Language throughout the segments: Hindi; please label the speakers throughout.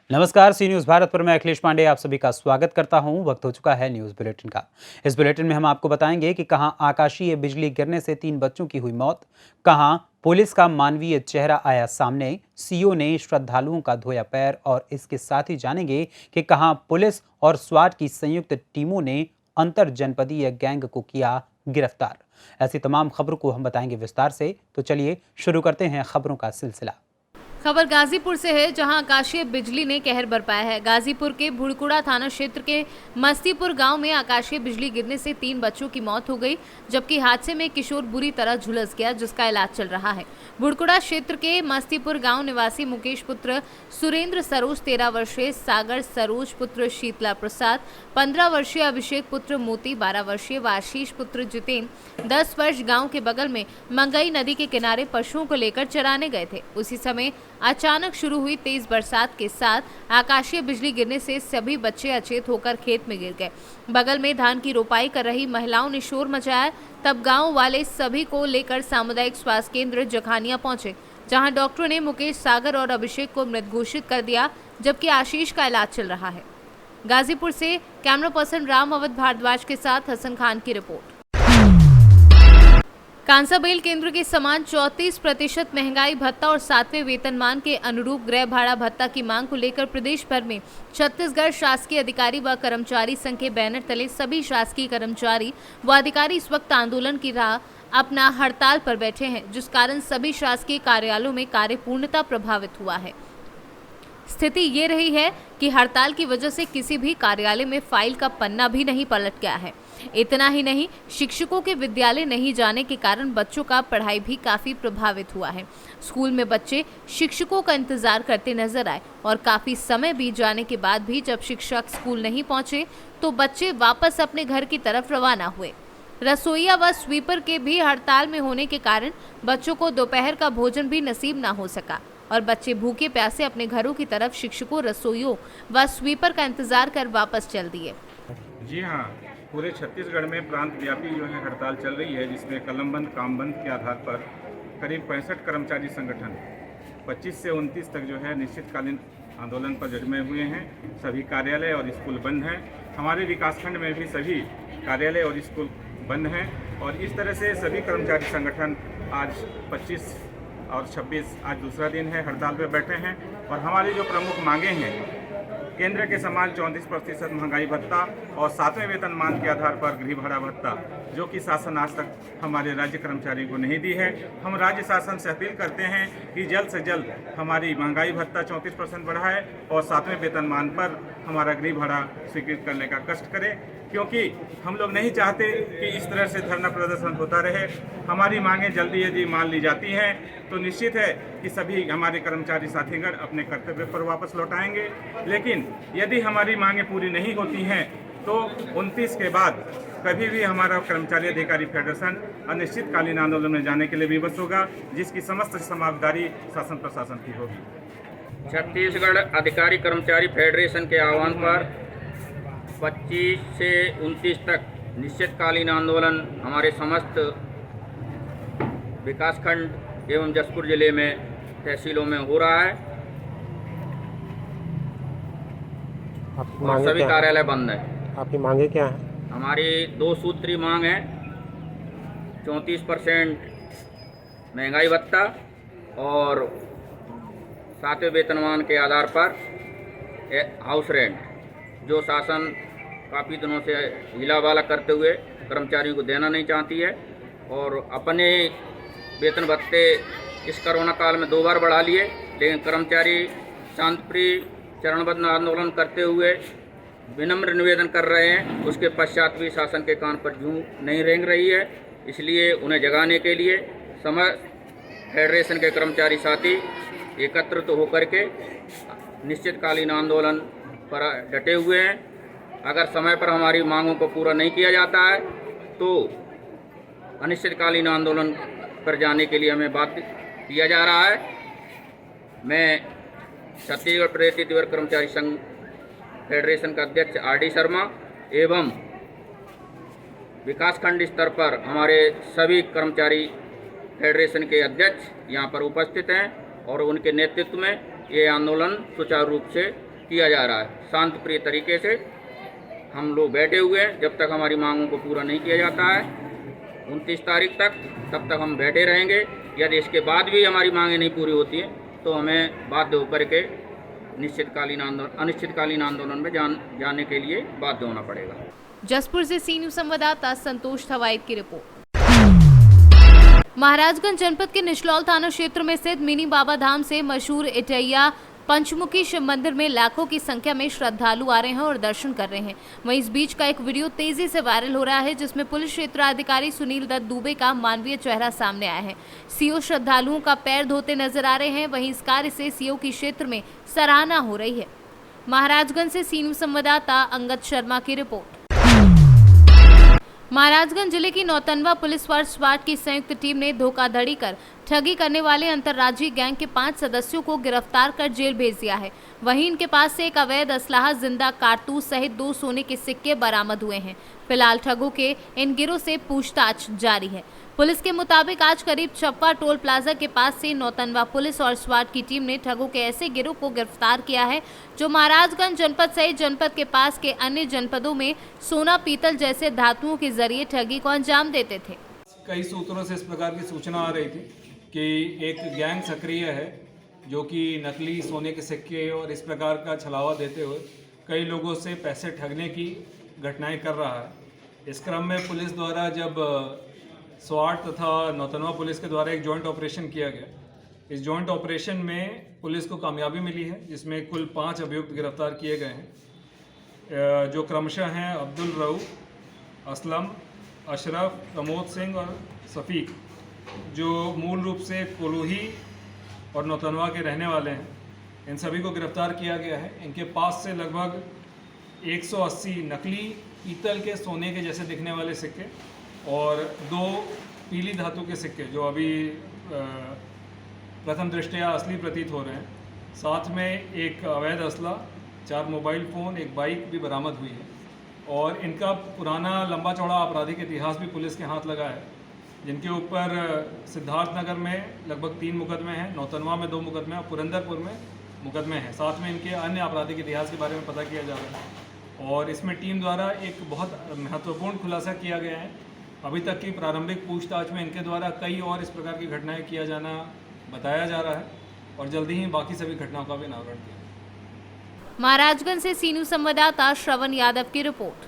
Speaker 1: नमस्कार, सी न्यूज़ भारत पर मैं अखिलेश पांडे आप सभी का स्वागत करता हूं। वक्त हो चुका है न्यूज़ बुलेटिन का। इस बुलेटिन में हम आपको बताएंगे कि कहां आकाशीय बिजली गिरने से 3 बच्चों की हुई मौत, कहां पुलिस का मानवीय चेहरा आया सामने, सीओ ने श्रद्धालुओं का धोया पैर, और इसके साथ ही जानेंगे कि कहां पुलिस और स्वाट की संयुक्त टीमों ने अंतर जनपदीय गैंग को किया गिरफ्तार। ऐसी तमाम खबरों को हम बताएंगे विस्तार से, तो चलिए शुरू करते हैं खबरों का सिलसिला।
Speaker 2: खबर गाजीपुर से है, जहां आकाशीय बिजली ने कहर बरपाया है। गाजीपुर के भुड़कुड़ा थाना क्षेत्र के मस्तीपुर गांव में आकाशीय बिजली गिरने से 3 बच्चों की मौत हो गई, जबकि हादसे में एक किशोर बुरी तरह झुलस गया, जिसका इलाज चल रहा है। भुड़कुड़ा क्षेत्र के मस्तीपुर गांव निवासी मुकेश पुत्र सुरेंद्र सरोज, 13 वर्षीय सागर सरोज पुत्र शीतला प्रसाद, 15 वर्षीय अभिषेक पुत्र मोती, 12 वर्षीय आशीष पुत्र जितेंद्र, 10 वर्ष गाँव के बगल में मंगई नदी के किनारे पशुओं को लेकर चराने गए थे। उसी समय अचानक शुरू हुई तेज बरसात के साथ आकाशीय बिजली गिरने से सभी बच्चे अचेत होकर खेत में गिर गए। बगल में धान की रोपाई कर रही महिलाओं ने शोर मचाया। तब गांव वाले सभी को लेकर सामुदायिक स्वास्थ्य केंद्र जखानिया पहुंचे, जहां डॉक्टरों ने मुकेश, सागर और अभिषेक को मृत घोषित कर दिया, जबकि आशीष का इलाज चल रहा है। गाजीपुर से कैमरा पर्सन राम अवध भारद्वाज के साथ हसन खान की रिपोर्ट। कांसाबेल केंद्र के समान 34% महंगाई भत्ता और 7वें वेतनमान के अनुरूप गृह भाड़ा भत्ता की मांग को लेकर प्रदेश भर में छत्तीसगढ़ शासकीय अधिकारी व कर्मचारी संघ के बैनर तले सभी शासकीय कर्मचारी व अधिकारी इस वक्त आंदोलन की राह अपना हड़ताल पर बैठे हैं, जिस कारण सभी शासकीय कार्यालयों में कार्य पूर्णतः प्रभावित हुआ है। स्थिति ये रही है कि हड़ताल की वजह से किसी भी कार्यालय में फाइल का पन्ना भी नहीं पलट गया है। इतना ही नहीं, शिक्षकों के विद्यालय नहीं जाने के कारण बच्चों का पढ़ाई भी काफी प्रभावित हुआ है। स्कूल में बच्चे शिक्षकों का इंतजार करते नजर आए, और काफी समय बीत जाने के बाद भी जब शिक्षक स्कूल नहीं पहुंचे तो बच्चे वापस अपने घर की तरफ रवाना हुए। रसोइया व स्वीपर के भी हड़ताल में होने के कारण बच्चों को दोपहर का भोजन भी नसीब न हो सका, और बच्चे भूखे प्यासे अपने घरों की तरफ शिक्षकों, रसोइयों व स्वीपर का इंतजार कर वापस चल दिए।
Speaker 3: जी हाँ, पूरे छत्तीसगढ़ में प्रांत व्यापी जो है हड़ताल चल रही है, जिसमें कलमबंद कामबंद के आधार पर करीब 65 कर्मचारी संगठन 25 से 29 तक जो है निश्चितकालीन आंदोलन पर जमे हुए हैं। सभी कार्यालय और स्कूल बंद हैं। हमारे विकासखंड में भी सभी कार्यालय और स्कूल बंद हैं, और इस तरह से सभी कर्मचारी संगठन आज 25 और 26 आज दूसरा दिन है हड़ताल पर बैठे हैं। और हमारी जो प्रमुख मांगे हैं, केंद्र के समान 34% महंगाई भत्ता और 7वें वेतनमान के आधार पर गृह भाड़ा भत्ता, जो कि शासन आज तक हमारे राज्य कर्मचारी को नहीं दी है। हम राज्य शासन से अपील करते हैं कि जल्द से जल्द हमारी महंगाई भत्ता 34% बढ़ाए और 7वें वेतनमान पर हमारा गृह भाड़ा स्वीकृत करने का कष्ट करें, क्योंकि हम लोग नहीं चाहते कि इस तरह से धरना प्रदर्शन होता रहे। हमारी मांगें जल्दी यदि मान ली जाती हैं तो निश्चित है कि सभी हमारे कर्मचारी साथीगण अपने कर्तव्य पर वापस लौट आएंगे। लेकिन यदि हमारी मांगें पूरी नहीं होती हैं तो 29 के बाद कभी भी हमारा कर्मचारी अधिकारी फेडरेशन अनिश्चितकालीन आंदोलन में जाने के लिए विवश होगा, जिसकी समस्त समावेदारी शासन प्रशासन की होगी।
Speaker 4: छत्तीसगढ़ अधिकारी कर्मचारी फेडरेशन के आह्वान पर 25 से 29 तक निश्चितकालीन आंदोलन हमारे समस्त विकासखंड एवं जसपुर जिले में तहसीलों में हो रहा है, और सभी कार्यालय बंद है।
Speaker 5: आपकी मांगे क्या है?
Speaker 4: हमारी 2 सूत्री मांग है। 34% महंगाई भत्ता और 7वें वेतनमान के आधार पर हाउस रेंट, जो शासन काफ़ी दिनों से हीलावाला करते हुए कर्मचारियों को देना नहीं चाहती है, और अपने वेतन भत्ते इस कोरोना काल में 2 बार बढ़ा लिए, लेकिन कर्मचारी शांतिप्रिय चरणबद्ध आंदोलन करते हुए विनम्र निवेदन कर रहे हैं। उसके पश्चात भी शासन के कान पर जूं नहीं रेंग रही है। इसलिए उन्हें जगाने के लिए समस्त फेडरेशन के कर्मचारी साथी एकत्रित तो होकर के निश्चितकालीन आंदोलन पर डटे हुए हैं। अगर समय पर हमारी मांगों को पूरा नहीं किया जाता है तो अनिश्चितकालीन आंदोलन पर जाने के लिए हमें बाध्य किया जा रहा है। मैं छत्तीसगढ़ प्रदेश तीव्र कर्मचारी संघ फेडरेशन का अध्यक्ष आर.डी. शर्मा एवं विकासखंड स्तर पर हमारे सभी कर्मचारी फेडरेशन के अध्यक्ष यहाँ पर उपस्थित हैं, और उनके नेतृत्व में ये आंदोलन सुचारू रूप से किया जा रहा है। शांत प्रिय तरीके से हम लोग बैठे हुए हैं। जब तक हमारी मांगों को पूरा नहीं किया जाता है 29 तारीख तक, तब तक हम बैठे रहेंगे। यदि इसके बाद भी हमारी मांगें नहीं पूरी होती हैं तो हमें बाध्य होकर के अनिश्चितकालीन आंदोलन में जाने के लिए बाध्य होना पड़ेगा।
Speaker 2: जसपुर से सी न्यूज संवाददाता संतोष थवाइट की रिपोर्ट। महाराजगंज जनपद के निचलौल थाना क्षेत्र में स्थित मिनी बाबा धाम से मशहूर इटैया पंचमुखी शिव मंदिर में लाखों की संख्या में श्रद्धालु आ रहे हैं और दर्शन कर रहे हैं। वहीं इस बीच का एक वीडियो तेजी से वायरल हो रहा है जिसमें पुलिस क्षेत्राधिकारी सुनील दत्त दुबे का मानवीय चेहरा सामने आया है। सीओ श्रद्धालुओं का पैर धोते नजर आ रहे हैं। वहीं इस कार्य से सीओ की क्षेत्र में सराहना हो रही है। महाराजगंज से सी न्यूज संवाददाता अंगद शर्मा की रिपोर्ट। महाराजगंज जिले की नौतनवा पुलिस व स्वाट की संयुक्त टीम ने धोखाधड़ी कर ठगी करने वाले अंतर्राज्यीय गैंग के 5 सदस्यों को गिरफ्तार कर जेल भेज दिया है। वहीं इनके पास से एक अवैध असलाहा, जिंदा कारतूस सहित 2 सोने के सिक्के बरामद हुए हैं। फिलहाल ठगों के इन गिरोह से पूछताछ जारी है। पुलिस के मुताबिक आज करीब चप्पा टोल प्लाजा के पास से नौतनवा पुलिस और स्वाट की टीम ने ठगों के ऐसे गिरोह को गिरफ्तार किया है जो महाराजगंज जनपद सहित जनपद के पास के अन्य जनपदों में सोना पीतल जैसे धातुओं के जरिए ठगी को अंजाम देते थे।
Speaker 5: कई सूत्रों से इस प्रकार की सूचना आ रही थी कि एक गैंग सक्रिय है जो कि नकली सोने के सिक्के और इस प्रकार का छलावा देते हुए कई लोगों से पैसे ठगने की घटनाएं कर रहा है। इस क्रम में पुलिस द्वारा जब स्वाट तथा नौतनवा पुलिस के द्वारा एक जॉइंट ऑपरेशन किया गया, इस जॉइंट ऑपरेशन में पुलिस को कामयाबी मिली है जिसमें कुल 5 अभियुक्त गिरफ्तार किए गए हैं जो क्रमशः हैं अब्दुल रऊफ, असलम, अशरफ, प्रमोद सिंह और सफ़ीक, जो मूल रूप से कोलूही और नौतनवा के रहने वाले हैं। इन सभी को गिरफ्तार किया गया है। इनके पास से लगभग 180 नकली पीतल के सोने के जैसे दिखने वाले सिक्के और 2 पीली धातु के सिक्के जो अभी प्रथम दृष्टया असली प्रतीत हो रहे हैं, साथ में एक अवैध असला, 4 मोबाइल फ़ोन, एक बाइक भी बरामद हुई है। और इनका पुराना लंबा चौड़ा आपराधिक इतिहास भी पुलिस के हाथ लगा है, जिनके ऊपर सिद्धार्थनगर में लगभग 3 मुकदमे हैं, नौतनवा में 2 मुकदमे और पुरंदरपुर में मुकदमे हैं। साथ में इनके अन्य आपराधिक इतिहास के बारे में पता किया जा रहा है और इसमें टीम द्वारा एक बहुत महत्वपूर्ण खुलासा किया गया है। अभी तक की प्रारंभिक पूछताछ में इनके द्वारा कई और इस प्रकार की घटनाएं किया जाना बताया जा रहा है और जल्दी ही बाकी सभी घटनाओं का भी अनावरण किया।
Speaker 2: महाराजगंज से सी न्यूज संवाददाता श्रवण यादव की रिपोर्ट।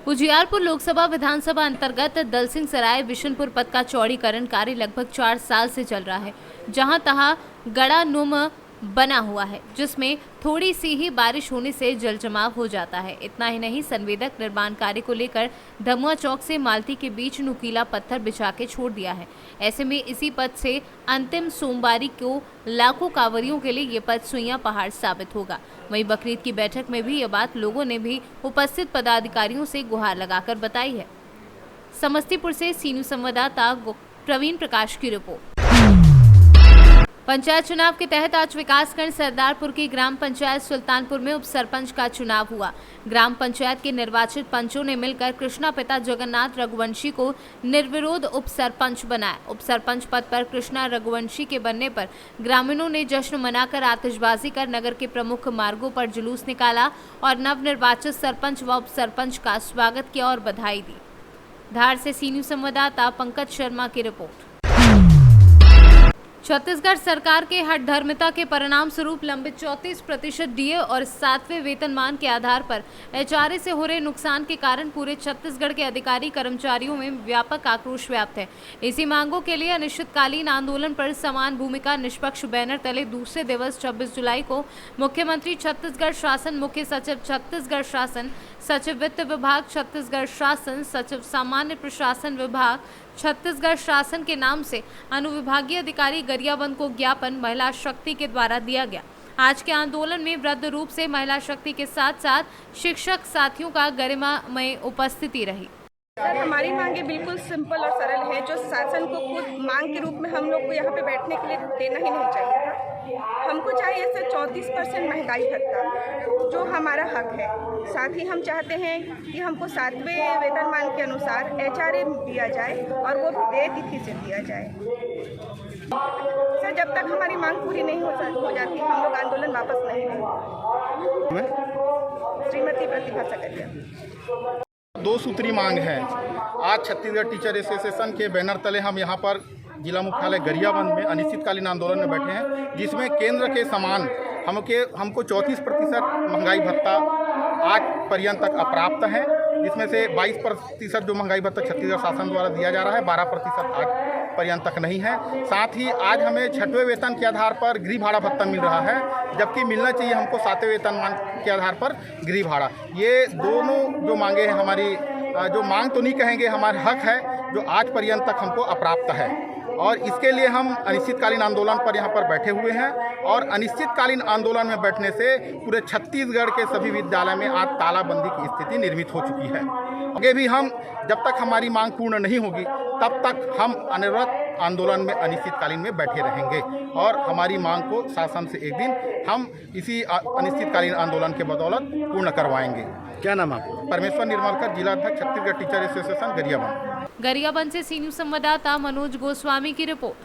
Speaker 2: उजियारपुर लोकसभा विधानसभा अंतर्गत दलसिंह सराय बिशनपुर पथ का चौड़ीकरण कार्य लगभग 4 साल से चल रहा है, जहां तहां गड़ा नुम बना हुआ है, जिसमें थोड़ी सी ही बारिश होने से जल जमाव हो जाता है। इतना ही नहीं, संवेदक निर्माण कार्य को लेकर धमुआ चौक से मालती के बीच नुकीला पत्थर बिछा के छोड़ दिया है। ऐसे में इसी पथ से अंतिम सोमवारी को लाखों कांवरियों के लिए ये पथ सुइयां पहाड़ साबित होगा। वहीं बकरीद की बैठक में भी ये बात लोगों ने भी उपस्थित पदाधिकारियों से गुहार लगाकर बताई है। समस्तीपुर से सी न्यूज संवाददाता प्रवीण प्रकाश की रिपोर्ट। पंचायत चुनाव के तहत आज विकासखंड सरदारपुर की ग्राम पंचायत सुल्तानपुर में उप सरपंच का चुनाव हुआ। ग्राम पंचायत के निर्वाचित पंचों ने मिलकर कृष्णा पिता जगन्नाथ रघुवंशी को निर्विरोध उप सरपंच बनाया। उप सरपंच पद पर कृष्णा रघुवंशी के बनने पर ग्रामीणों ने जश्न मनाकर आतिशबाजी कर नगर के प्रमुख मार्गों पर जुलूस निकाला और नवनिर्वाचित सरपंच व उप सरपंच का स्वागत किया और बधाई दी। धार से सी न्यूज संवाददाता पंकज शर्मा की रिपोर्ट। छत्तीसगढ़ सरकार के हठधर्मिता के परिणाम स्वरूप लंबित 34% डीए और 7वें वेतनमान के आधार पर एचआरए से हो रहे नुकसान के कारण पूरे छत्तीसगढ़ के अधिकारी कर्मचारियों में व्यापक आक्रोश व्याप्त है। इसी मांगों के लिए अनिश्चितकालीन आंदोलन पर समान भूमिका निष्पक्ष बैनर तले दूसरे दिवस 26 जुलाई को मुख्यमंत्री छत्तीसगढ़ शासन, मुख्य सचिव छत्तीसगढ़ शासन, सचिव वित्त विभाग छत्तीसगढ़ शासन, सचिव सामान्य प्रशासन विभाग छत्तीसगढ़ शासन के नाम से अनुविभागीय अधिकारी गरियाबंद को ज्ञापन महिला शक्ति के द्वारा दिया गया। आज के आंदोलन में वृद्ध रूप से महिला शक्ति के साथ साथ शिक्षक साथियों का गरिमामय उपस्थिति रही।
Speaker 6: सर, हमारी मांगे बिल्कुल सिंपल और सरल है, जो शासन को खुद मांग के रूप में हम लोग को यहाँ पे बैठने के लिए देना ही नहीं चाहिए था। हमको चाहिए सर 34% महंगाई भत्ता, जो हमारा हक है। साथ ही हम चाहते हैं कि हमको 7वें वेतनमान के अनुसार HRA दिया जाए और वो भी देय तिथि से दिया जाए। सर जब तक हमारी मांग पूरी नहीं हो जाती हम लोग आंदोलन वापस नहीं लेंगे। श्रीमती प्रतिभा सकरिया।
Speaker 7: 2 सूत्री मांग है। आज छत्तीसगढ़ टीचर एसोसिएशन के बैनर तले हम यहाँ पर जिला मुख्यालय गरियाबंद में अनिश्चितकालीन आंदोलन में बैठे हैं, जिसमें केंद्र के समान हमको 34% महंगाई भत्ता आज पर्यंत तक अप्राप्त है, जिसमें से 22% जो महंगाई भत्ता छत्तीसगढ़ शासन द्वारा दिया जा रहा है, 12% आज पर्यंत तक नहीं है। साथ ही आज हमें 6वें वेतन के आधार पर गृह भाड़ा भत्ता मिल रहा है, जबकि मिलना चाहिए हमको 7वें वेतनमान के आधार पर गृह भाड़ा। ये दोनों जो मांगे हैं हमारी, जो मांग तो नहीं कहेंगे, हमारा हक है जो आज पर्यंत तक हमको अप्राप्त है, और इसके लिए हम अनिश्चितकालीन आंदोलन पर यहाँ पर बैठे हुए हैं। और अनिश्चितकालीन आंदोलन में बैठने से पूरे छत्तीसगढ़ के सभी विद्यालय में आज तालाबंदी की स्थिति निर्मित हो चुकी है। आगे भी हम जब तक हमारी मांग पूर्ण नहीं होगी तब तक हम अनिरत आंदोलन में अनिश्चितकालीन में बैठे रहेंगे, और हमारी मांग को शासन से एक दिन हम इसी अनिश्चितकालीन आंदोलन के बदौलत पूर्ण करवाएंगे। क्या नाम आपका? परमेश्वर निर्मलकर, जिला अध्यक्ष छत्तीसगढ़ टीचर एसोसिएशन गरियाबंद।
Speaker 2: गरियाबंद से सी न्यूज संवाददाता मनोज गोस्वामी की रिपोर्ट।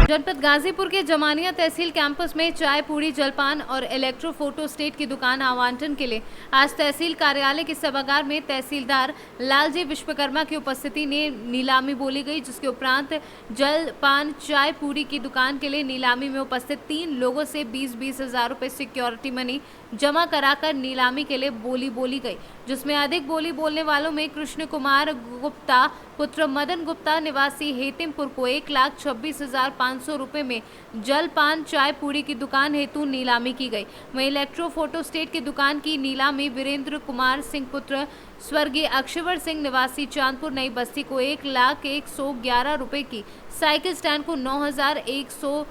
Speaker 2: जनपद गाजीपुर के जमानिया तहसील कैंपस में चाय, पूड़ी, जलपान और इलेक्ट्रो फोटो स्टेट की दुकान आवंटन के लिए आज तहसील कार्यालय के सभागार में तहसीलदार लालजी विश्वकर्मा की उपस्थिति ने नीलामी बोली गई, जिसके उपरांत जलपान, चाय, पूड़ी की दुकान के लिए नीलामी में उपस्थित 3 लोगों से 20-20 हज़ार रुपये सिक्योरिटी मनी जमा कराकर नीलामी के लिए बोली गई, जिसमें अधिक बोली बोलने वालों में कृष्ण कुमार गुप्ता पुत्र मदन गुप्ता निवासी हेतिमपुर को 1,26,500 रुपये में जलपान, चाय, पूड़ी की दुकान हेतु नीलामी की गई। वहीं इलेक्ट्रो फोटो स्टेट की दुकान की नीलामी वीरेंद्र कुमार सिंह पुत्र स्वर्गीय अक्षवर सिंह निवासी चांदपुर नई बस्ती को 1,111 रुपये की साइकिल स्टैंड को 9,100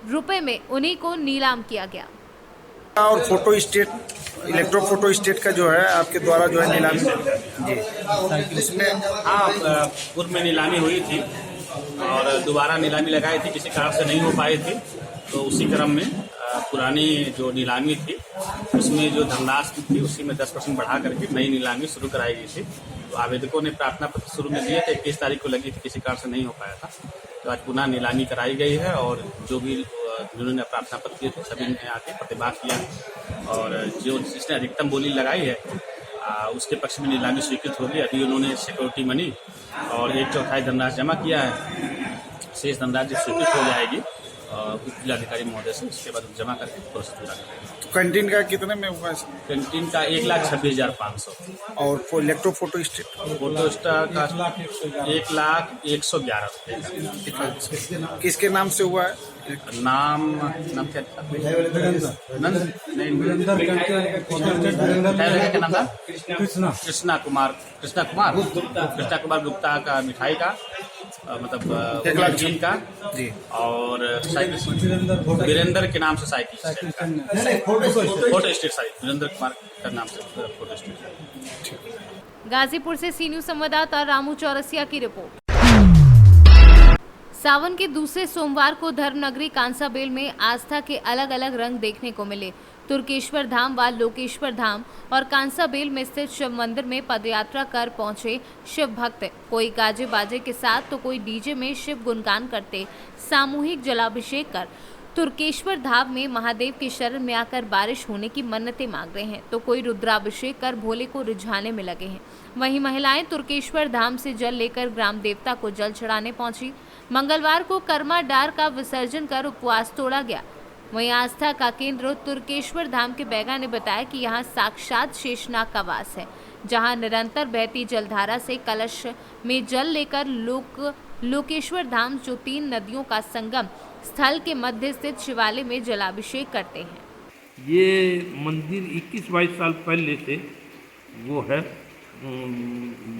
Speaker 2: रुपये में उन्हीं को नीलाम किया गया।
Speaker 8: और photo state, electro photo state का जो है आपके द्वारा जो है नीलामी जी
Speaker 9: इसमें पूर्व में नीलामी हुई थी और दोबारा नीलामी लगाई थी, किसी कारण से नहीं हो पाई थी, तो उसी क्रम में पुरानी जो नीलामी थी उसमें जो धनराशि थी उसी में 10% बढ़ा करके नई नीलामी शुरू कराई गई थी। तो आवेदकों ने प्रार्थना पत्र शुरू में दिए थे, 21 तारीख को लगी थी, किसी कारण से नहीं हो पाया था, तो आज पुनः नीलामी कराई गई है और जो भी जिन्होंने प्रार्थना पत्र दिए थे सभी ने आके प्रतिवाद किया और जो जिसने अधिकतम बोली लगाई है उसके पक्ष में नीलामी स्वीकृत होगी। अभी उन्होंने सिक्योरिटी मनी और 1/4 धनराशि जमा किया है, शेष धनराशि स्वीकृत हो जाएगी जिलाधिकारी महोदय से, उसके बाद जमा करके प्रोसेस पूरा करेंगे।
Speaker 8: तो कैंटीन का कितने में हुआ?
Speaker 9: कैंटीन का 1,26,500
Speaker 8: और इलेक्ट्रो फोटो स्टेट
Speaker 9: का 1,111 रुपये का।
Speaker 8: किसके नाम से हुआ है?
Speaker 9: नाम क्या था? कृष्णा कुमार गुप्ता का मिठाई का मतलब कैंटीन का
Speaker 8: जी,
Speaker 9: और वीरेंद्र के नाम से cycle photo state Virendra Kumar का नाम से फोटो स्टेट।
Speaker 2: गाजीपुर से सी न्यूज संवाददाता रामू चौरसिया की रिपोर्ट। सावन के दूसरे सोमवार को धर्मनगरी कांसाबेल में आस्था के अलग अलग रंग देखने को मिले। तुर्केश्वर धाम व लोकेश्वर धाम और कांसाबेल में स्थित शिव मंदिर में पदयात्रा कर पहुंचे शिव भक्त कोई गाजे बाजे के साथ तो कोई डीजे में शिव गुणगान करते सामूहिक जलाभिषेक कर तुर्केश्वर धाम में महादेव की शरण में आकर बारिश होने की मन्नतें मांग रहे हैं, तो कोई रुद्राभिषेक कर भोले को रिझाने में लगे हैं। वहीं महिलाएं तुर्केश्वर धाम से जल लेकर ग्राम देवता को जल चढ़ाने पहुंची। मंगलवार को कर्मा डार का विसर्जन कर उपवास तोड़ा गया। वहीं आस्था का केंद्र तुर्केश्वर धाम के बैगा ने बताया कि यहां साक्षात शेषनाग का वास है, जहां निरंतर बहती जलधारा से कलश में जल लेकर लोकेश्वर धाम जो 3 नदियों का संगम स्थल के मध्य स्थित शिवालय में जलाभिषेक करते हैं।
Speaker 10: ये मंदिर 21-22 साल पहले से वो है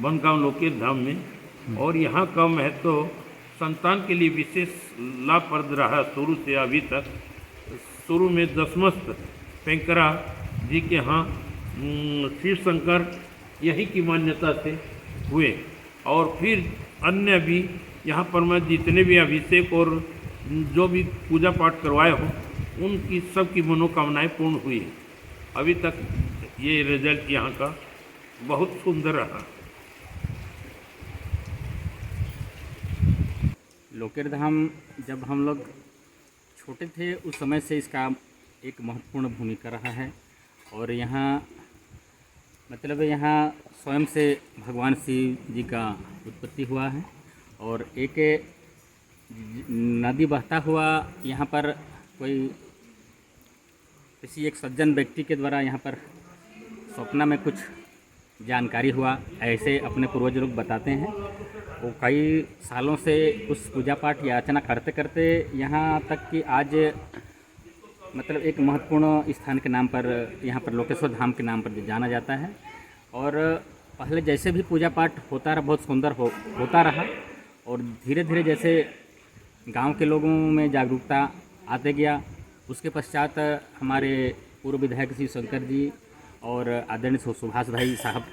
Speaker 10: बनगांव लोकेश धाम में, और यहाँ का महत्व संतान के लिए विशेष लाभप्रद रहा शुरू से अभी तक। शुरू में दसमस्त पेंकरा जी के यहाँ शिव शंकर यही की मान्यता से हुए, और फिर अन्य भी यहाँ पर मैं जितने भी अभिषेक और जो भी पूजा पाठ करवाए हो उनकी सबकी मनोकामनाएं पूर्ण हुई है। अभी तक ये रिजल्ट यहाँ का बहुत सुंदर रहा।
Speaker 11: लोकेर धाम जब हम लोग छोटे थे उस समय से इसका एक महत्वपूर्ण भूमिका रहा है और यहाँ मतलब यहाँ स्वयं से भगवान शिव जी का उत्पत्ति हुआ है और एक नदी बहता हुआ यहाँ पर कोई किसी एक सज्जन व्यक्ति के द्वारा यहाँ पर स्वप्न में कुछ जानकारी हुआ, ऐसे अपने पूर्वज लोग बताते हैं। वो कई सालों से उस पूजा पाठ या अर्चना करते करते यहाँ तक कि आज मतलब एक महत्वपूर्ण स्थान के नाम पर यहाँ पर लोकेश्वर धाम के नाम पर जाना जाता है। और पहले जैसे भी पूजा पाठ होता रहा बहुत सुंदर होता रहा और धीरे धीरे जैसे गांव के लोगों में जागरूकता आते गया, उसके पश्चात हमारे पूर्व विधायक श्री शंकर जी और आदरणीय सुभाष भाई साहब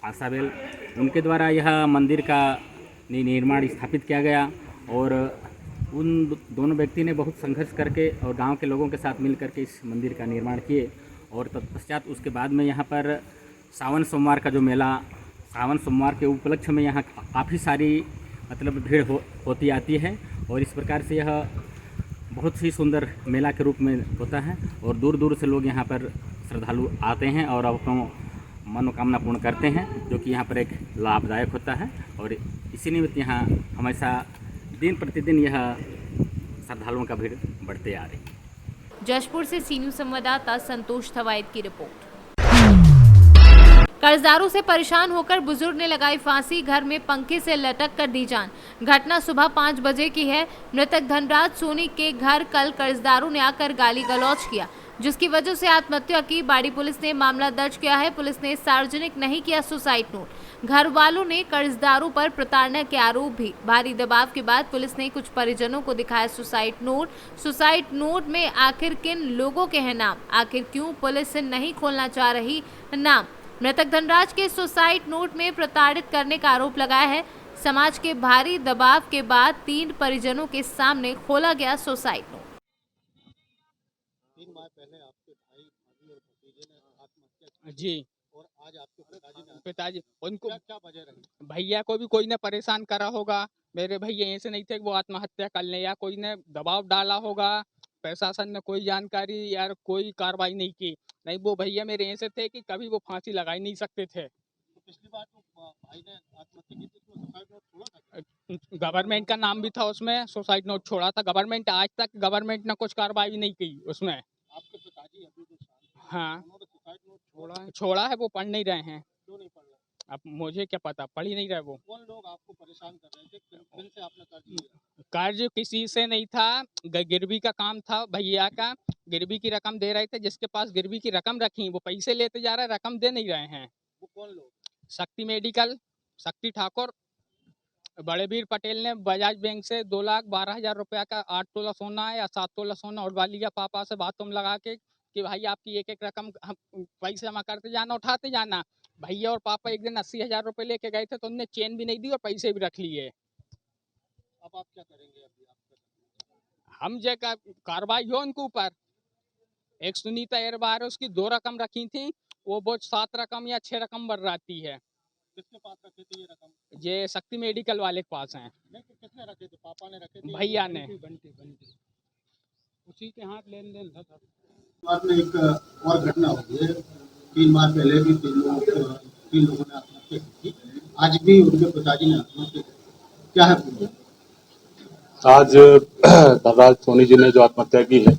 Speaker 11: आसाबेल उनके द्वारा यह मंदिर का निर्माण स्थापित किया गया और उन दोनों व्यक्ति ने बहुत संघर्ष करके और गांव के लोगों के साथ मिल करके इस मंदिर का निर्माण किए। और तत्पश्चात उसके बाद में यहाँ पर सावन सोमवार का जो मेला, सावन सोमवार के उपलक्ष्य में यहाँ काफ़ी सारी मतलब भीड़ होती आती है और इस प्रकार से यह बहुत ही सुंदर मेला के रूप में होता है और दूर दूर से लोग यहाँ पर श्रद्धालु आते हैं और अपना मनोकामना पूर्ण करते हैं, जो कि यहाँ पर एक लाभदायक होता है। और इसी निमित्त यहाँ हमेशा दिन प्रतिदिन यह श्रद्धालुओं का भीड़ बढ़ते आ रही है।
Speaker 2: जशपुर से सीनियर संवाददाता संतोष थवायत की रिपोर्ट। कर्जदारों से परेशान होकर बुजुर्ग ने लगाई फांसी, घर में पंखे से लटक कर दी जान। घटना सुबह 5 बजे की है। मृतक धनराज सोनी के घर कल कर्जदारों ने आकर गाली गलौज किया, जिसकी वजह से आत्महत्या की। बाड़ी पुलिस ने मामला दर्ज किया है। पुलिस ने सार्वजनिक नहीं किया सुसाइड नोट। घर वालों ने कर्जदारों पर प्रताड़ना के आरोप भी। भारी दबाव के बाद पुलिस ने कुछ परिजनों को दिखाया सुसाइड नोट। सुसाइड नोट में आखिर किन लोगों के हैं नाम, आखिर क्यों पुलिस नहीं खोलना चाह रही नाम। मृतक धनराज के सुसाइड नोट में प्रताड़ित करने का आरोप लगाया है। समाज के भारी दबाव के बाद 3 परिजनों के सामने खोला गया सुसाइड नोट।
Speaker 12: 3 माह पहले आपके भाई भाभी और भतीजे ने आत्महत्या की
Speaker 13: जी,
Speaker 12: और आज आपके
Speaker 13: पिताजी उनको
Speaker 12: क्या वजह रही?
Speaker 13: भैया को भी कोई ने परेशान करा होगा। मेरे भैया ऐसे नहीं थे कि वो आत्महत्या कर लें, या कोई ने दबाव डाला होगा। प्रशासन ने कोई जानकारी या कोई कार्रवाई नहीं की। नहीं, वो भैया मेरे ऐसे थे कि कभी वो फांसी लगा ही नहीं सकते थे।
Speaker 12: तो पिछली बार तो भाई ने आत्महत्या की थी तो सुसाइड नोट छोड़ा था।
Speaker 13: गवर्नमेंट का नाम भी था उसमें, सुसाइड नोट छोड़ा था गवर्नमेंट। आज तक गवर्नमेंट ने कुछ कार्रवाई नहीं की उसमें।
Speaker 12: आपके पिताजी अभी जो
Speaker 13: हाँ,
Speaker 12: उन्होंने सुसाइड नोट
Speaker 13: छोड़ा है। वो पढ़ नहीं रहे हैं।
Speaker 12: क्यों नहीं पढ़ रहे?
Speaker 13: अब मुझे क्या पता, पढ़ ही नहीं रहे वो।
Speaker 12: कौन लोग आपको परेशान कर रहे थे? किन से आपने कर्ज लिया?
Speaker 13: कर्ज किसी से नहीं था, गिरवी का काम था भैया का। गिरवी की रकम दे रहे थे, जिसके पास गिरवी की रकम रखी वो पैसे लेते जा रहे, रकम दे नहीं रहे हैं।
Speaker 12: वो कौन लोग?
Speaker 13: शक्ति मेडिकल, शक्ति ठाकुर, बड़ेवीर पटेल ने बजाज बैंक से 2,12,000 रुपया का 8 तोला सोना है या 7 तोला सोना उड़वा लिया पापा से बातों लगा के कि भाई आपकी एक एक रकम हम पैसे जमा करते जाना, उठाते जाना। भैया और पापा एक दिन 80,000 रुपये लेके गए थे तो उनने चेन भी नहीं दी और पैसे भी रख लिए।
Speaker 12: अब आप क्या करेंगे? अभी
Speaker 13: हम जो कार्रवाई हो उनके ऊपर। एक सुनीता एरबार उसकी 2 रकम रखी थी, वो बहुत 7 रकम या 6 रकम बढ़ रही है।
Speaker 12: किसके पास रखे थे ये रकम?
Speaker 13: ये शक्ति मेडिकल वाले के पास हैं।
Speaker 12: नहीं, तो किसने रखे थे? पापा ने रखे थे?
Speaker 13: भैया ने।
Speaker 12: बंटी उसी के हाथ लेन देन था। बाद में एक और घटना हुई है। 3 माह पहले भी 3 लोगों ने आत्महत्या की थी। आज भी उनके पिताजी ने आत्महत्या की। क्या है पूरा?
Speaker 14: आज धनराज सोनी जी ने जो आत्महत्या की है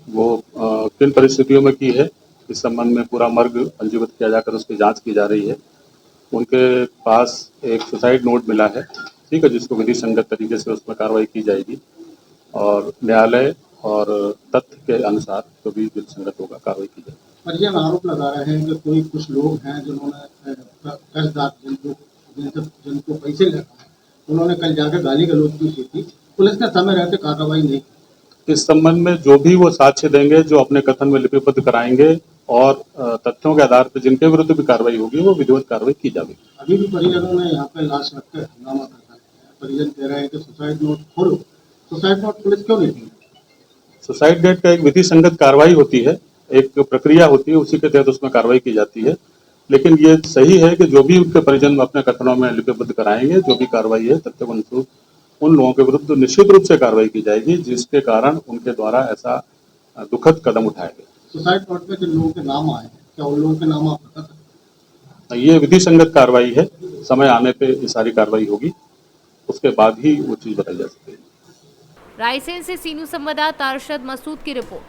Speaker 14: वो किन परिस्थितियों में की है, इस संबंध में पूरा मर्ग पंजीबद्ध किया जाकर उसकी जांच की जा रही है। उनके पास एक सुसाइड नोट मिला है, ठीक है, जिसको विधि संगत तरीके से उसमें कार्रवाई की जाएगी और न्यायालय और तथ्य के अनुसार जो भी विधि संगत होगा कार्रवाई की जाएगी।
Speaker 12: परिजन आरोप लगा रहे हैं कि कोई कुछ लोग हैं जिन्होंने कर्जदार जिनको पैसे लेना है, उन्होंने कल जाकर गाली गलौज की थी। पुलिस ने समय रहते कार्रवाई नहीं।
Speaker 14: इस संबंध में जो भी वो साक्ष्य देंगे, जो अपने कथन में लिपिबद्ध कराएंगे और तथ्यों के आधार पर जिनके विरुद्ध भी कार्रवाई होगी वो विधिवत कार्रवाई की जाएगी।
Speaker 12: अभी भी परिजनों ने यहाँ पे लाश रखकर हंगामा करना है। परिजन कह रहे हैं कि सुसाइड नोट खोलो सुसाइड नोट पुलिस क्यों नहीं थी?
Speaker 14: सुसाइड डेट का एक विधि संगत कार्रवाई होती है, एक प्रक्रिया होती है, उसी के तहत उसमें कार्रवाई की जाती है। लेकिन ये सही है कि जो भी उनके परिजन अपने कथनों में लिपिबद्ध कराएंगे, जो भी कार्रवाई है तथ्य अनुरूप उन लोगों के विरुद्ध निश्चित रूप से कार्रवाई की जाएगी, जिसके कारण उनके द्वारा ऐसा दुखद कदम उठाया गया।
Speaker 12: सुसाइड नोट में जिन लोगों के नाम आए हैं, क्या उन लोगों के नाम आप बता सकते हैं?
Speaker 14: ये विधि संगत कार्रवाई है, समय आने पे ये सारी कार्रवाई होगी, उसके बाद ही वो चीज बताई जा सकती है।
Speaker 2: रायसेन से सीनू संवाददाता अरशद मसूद की रिपोर्ट।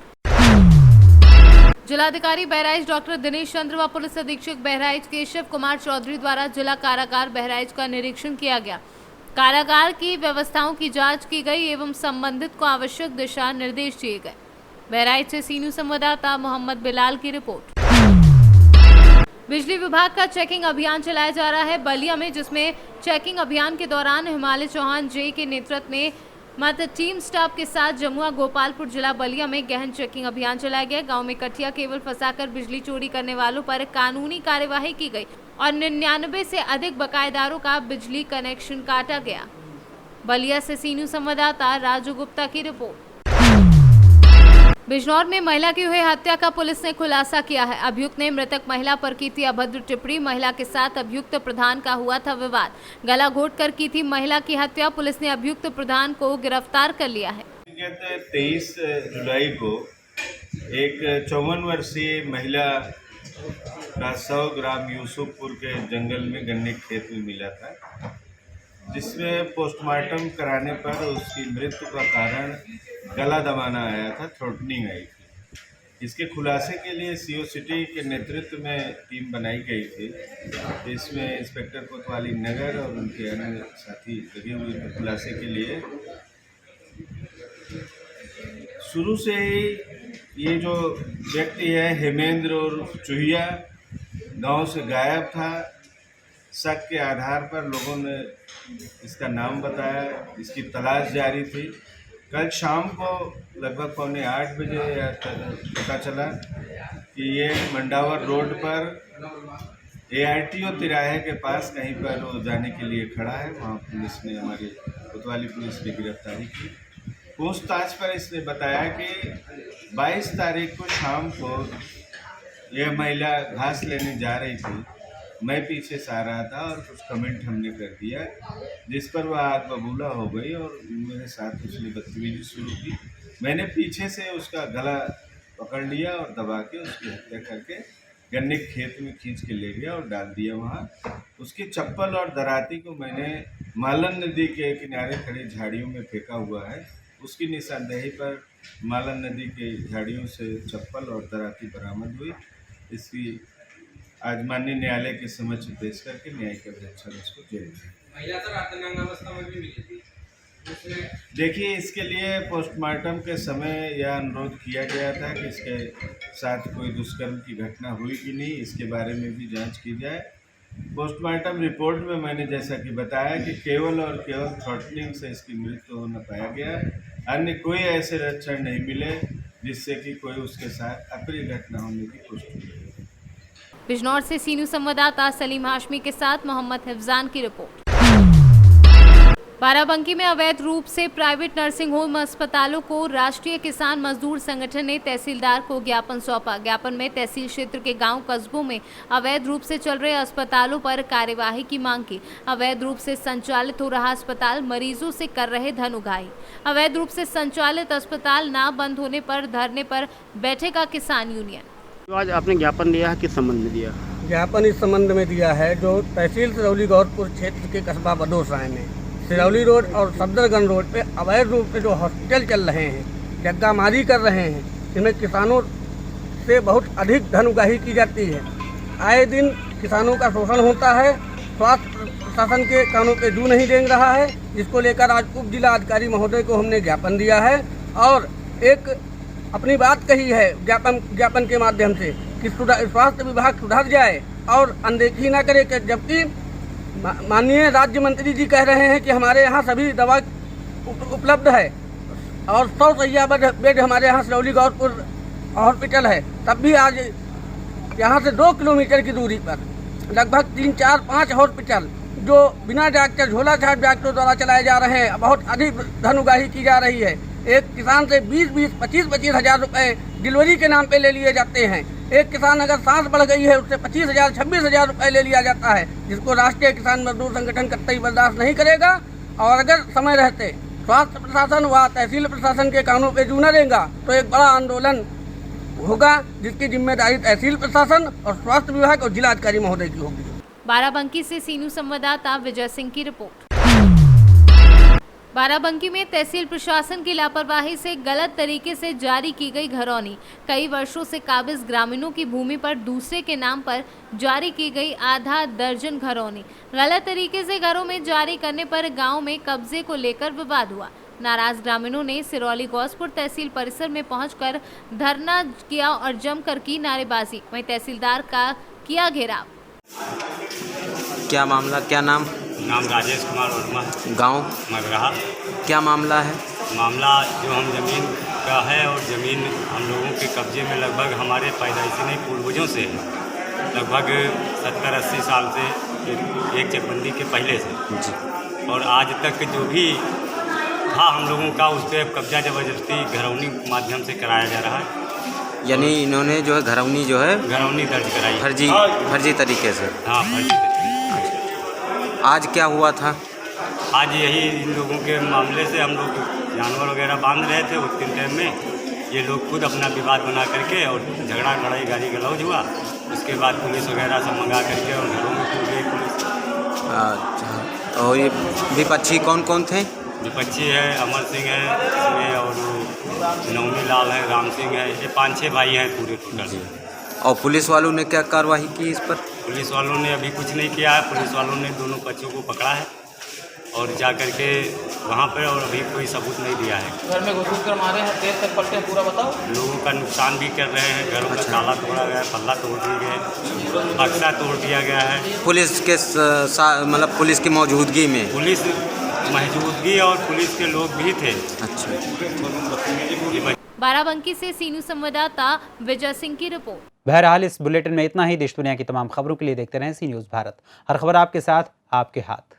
Speaker 2: जिलाधिकारी बहराइच डॉक्टर दिनेश चंद्र व पुलिस अधीक्षक बहराइच केशव कुमार चौधरी द्वारा जिला कारागार बहराइच का निरीक्षण किया गया। कारागार की व्यवस्थाओं की जांच की गई एवं संबंधित को आवश्यक दिशा निर्देश दिए गए। बहराइच से सीनू संवाददाता मोहम्मद बिलाल की रिपोर्ट। बिजली विभाग का चेकिंग अभियान चलाया जा रहा है बलिया में, जिसमें चेकिंग अभियान के दौरान हिमालय चौहान जे के नेतृत्व में मध्य टीम स्टाफ के साथ जमुआ गोपालपुर जिला बलिया में गहन चेकिंग अभियान चलाया गया। गांव में कठिया केबल फंसाकर बिजली चोरी करने वालों पर कानूनी कार्यवाही की गई और 99 से अधिक बकायेदारों का बिजली कनेक्शन काटा गया। बलिया से सीनू संवाददाता राजू गुप्ता की रिपोर्ट। बिजनौर में महिला की हुई हत्या का पुलिस ने खुलासा किया है। अभियुक्त ने मृतक महिला पर की थी अभद्र टिप्पणी। महिला के साथ अभियुक्त प्रधान का हुआ था विवाद। गला घोंटकर की थी महिला की हत्या। पुलिस ने अभियुक्त प्रधान को गिरफ्तार कर लिया है।
Speaker 15: 23 जुलाई को एक 54 वर्षीय महिला का 100 ग्राम यूसुफपुर के जंगल में गन्ने के खेत में मिला था, जिसमें पोस्टमार्टम कराने पर उसकी मृत्यु का कारण गला दबाना आया था, थ्रोटनिंग आई थी। इसके खुलासे के लिए सीओ सिटी के नेतृत्व में टीम बनाई गई थी। इसमें इंस्पेक्टर कोतवाली नगर और उनके अन्य साथी लगे हुए थे खुलासे के लिए। शुरू से ही ये जो व्यक्ति है हेमेंद्र और चूहिया गांव से गायब था। शक के आधार पर लोगों ने इसका नाम बताया, इसकी तलाश जारी थी। कल शाम को लगभग 7:45 बजे पता चला कि ये मंडावर रोड पर ARTO तिराहे के पास कहीं पर वो जाने के लिए खड़ा है। वहाँ पुलिस ने, हमारी कोतवाली पुलिस ने गिरफ्तारी की। पूछताछ पर इसने बताया कि 22 तारीख को शाम को यह महिला घास लेने जा रही थी, मैं पीछे से आ रहा था और कुछ कमेंट हमने कर दिया, जिस पर वह आग बबूला हो गई और मेरे साथ उसने बदतमीजी शुरू की। मैंने पीछे से उसका गला पकड़ लिया और दबा के उसकी हत्या करके गन्ने के खेत में खींच के ले गया और डाल दिया वहाँ। उसकी चप्पल और दराती को मैंने मालन नदी के किनारे खड़ी झाड़ियों में फेंका हुआ है। उसकी निशानदेही पर मालन नदी के झाड़ियों से चप्पल और दराती बरामद हुई। इसकी आज माननीय न्यायालय के समक्ष पेश करके न्यायिक अभिरक्षण उसको जेल में। महिला सर अर्धनग्नावस्था में भी मिली थी। देखिए, इसके लिए पोस्टमार्टम के समय यह अनुरोध किया गया था कि इसके साथ कोई दुष्कर्म की घटना हुई कि नहीं, इसके बारे में भी जांच की जाए। पोस्टमार्टम रिपोर्ट में मैंने जैसा कि बताया कि केवल और केवल थ्रोटनिंग से इसकी मृत्यु होना पाया गया। अन्य कोई ऐसे लक्षण नहीं मिले जिससे कि कोई उसके साथ अप्रिय घटना होने की पुष्टि हो।
Speaker 2: बिजनौर से सीनू संवाददाता सलीम हाशमी के साथ मोहम्मद हिफजान की रिपोर्ट। बाराबंकी में अवैध रूप से प्राइवेट नर्सिंग होम अस्पतालों को राष्ट्रीय किसान मजदूर संगठन ने तहसीलदार को ज्ञापन सौंपा। ज्ञापन में तहसील क्षेत्र के गांव कस्बों में अवैध रूप से चल रहे अस्पतालों पर कार्यवाही की मांग की। अवैध रूप से संचालित हो रहा अस्पताल मरीजों से कर रहे धन उगाही। अवैध रूप से संचालित अस्पताल ना बंद होने पर धरने पर बैठेगा किसान यूनियन।
Speaker 16: तो आज आपने ज्ञापन दिया है, किस संबंध में दिया?
Speaker 17: ज्ञापन इस संबंध में दिया है जो तहसील सिरौली गौरपुर क्षेत्र के कस्बा बदोसराय में सिरौली रोड और सफदरगंज रोड पे अवैध रूप से जो हॉस्पिटल चल रहे हैं, जग्गामारी कर रहे हैं, जिनमें किसानों से बहुत अधिक धन उगाही की जाती है। आए दिन किसानों का शोषण होता है। स्वास्थ्य प्रशासन के कानों पे जू नहीं देंग रहा है, जिसको लेकर आज उप जिला अधिकारी महोदय को हमने ज्ञापन दिया है और एक अपनी बात कही है ज्ञापन के माध्यम से कि स्वास्थ्य विभाग सुधर जाए और अनदेखी न करे, जबकि माननीय राज्य मंत्री जी कह रहे हैं कि हमारे यहाँ सभी दवा उपलब्ध है और 100 शैय्या बेड हमारे यहाँ सिरौली गौरपुर हॉस्पिटल है। तब भी आज यहाँ से 2 किलोमीटर की दूरी पर लगभग 3, 4, 5 हॉस्पिटल जो बिना डॉक्टर झोला छाप डॉक्टरों द्वारा चलाए जा रहे हैं, बहुत अधिक धन उगाही की जा रही है। एक किसान से 20-25 हज़ार रुपए डिलीवरी के नाम पे ले लिए जाते हैं। एक किसान अगर सांस बढ़ गई है उससे 25 हज़ार रुपए ले लिया जाता है, जिसको राष्ट्रीय किसान मजदूर संगठन कतई बर्दाश्त नहीं करेगा। और अगर समय रहते स्वास्थ्य प्रशासन व तहसील प्रशासन के कानों पे जू न देगा तो एक बड़ा आंदोलन होगा, जिसकी जिम्मेदारी तहसील प्रशासन और स्वास्थ्य विभाग और जिलाधिकारी महोदय की होगी।
Speaker 2: बाराबंकी से सीनू संवाददाता विजय सिंह की रिपोर्ट। बाराबंकी में तहसील प्रशासन की लापरवाही से गलत तरीके से जारी की गई घरौनी। कई वर्षों से काबिज ग्रामीणों की भूमि पर दूसरे के नाम पर जारी की गई आधा दर्जन घरौनी। गलत तरीके से घरों में जारी करने पर गांव में कब्जे को लेकर विवाद हुआ। नाराज ग्रामीणों ने सिरौली गौसपुर तहसील परिसर में पहुंचकर धरना किया और जमकर की नारेबाजी। वहीं तहसीलदार का किया घेराव।
Speaker 18: क्या मामला, क्या नाम?
Speaker 19: नाम राजेश कुमार वर्मा,
Speaker 18: गांव
Speaker 19: मगरहा।
Speaker 18: क्या मामला है?
Speaker 19: मामला जो हम जमीन का है और ज़मीन हम लोगों के कब्जे में लगभग हमारे पैदाइशी नहीं पूर्वजों से है, लगभग 70-80 साल से, एक चकबंदी के पहले से जी। और आज तक जो भी था हम लोगों का उस पर कब्जा ज़बरदस्ती घरौनी माध्यम से कराया जा रहा है।
Speaker 18: यानी इन्होंने जो है घरौनी
Speaker 19: दर्ज कराई
Speaker 18: फर्जी तरीके से।
Speaker 19: हाँ, फर्जी तरीके।
Speaker 18: आज क्या हुआ था?
Speaker 19: आज यही इन लोगों के मामले से हम लोग जानवर वगैरह बांध रहे थे। उस दिन टाइम में ये लोग खुद अपना विवाद बना करके और झगड़ा लड़ाई गाली गलौज हुआ। उसके बाद पुलिस वगैरह सब मंगा करके और घरों में टूट गई पुलिस।
Speaker 18: अच्छा, और ये विपक्षी कौन कौन थे?
Speaker 19: विपक्षी है अमर सिंह है इसमें, और नवमी लाल है, राम सिंह है, ये 5-6 भाई हैं पूरे टोटल।
Speaker 18: और पुलिस वालों ने क्या कार्रवाई की इस पर?
Speaker 19: पुलिस वालों ने अभी कुछ नहीं किया है। पुलिस वालों ने दोनों पक्षों को पकड़ा है और जा करके वहाँ पर, और अभी कोई सबूत नहीं दिया है।
Speaker 4: घर में घुस कर मारे हैं, देर तक पलटे पूरा बताओ।
Speaker 19: लोगों का नुकसान भी कर रहे हैं, घरों का ताला तोड़ा गया है, पल्ला तोड़ दिए गए, बक्सा तोड़ दिया गया है।
Speaker 18: पुलिस के मतलब पुलिस की मौजूदगी में?
Speaker 19: पुलिस मौजूदगी और पुलिस के लोग भी थे।
Speaker 18: अच्छा।
Speaker 2: बाराबंकी से सीनू संवाददाता विजय सिंह की रिपोर्ट।
Speaker 1: बहरहाल इस बुलेटिन में इतना ही। देश दुनिया की तमाम खबरों के लिए देखते रहें सी न्यूज़ भारत। हर खबर आपके साथ, आपके हाथ।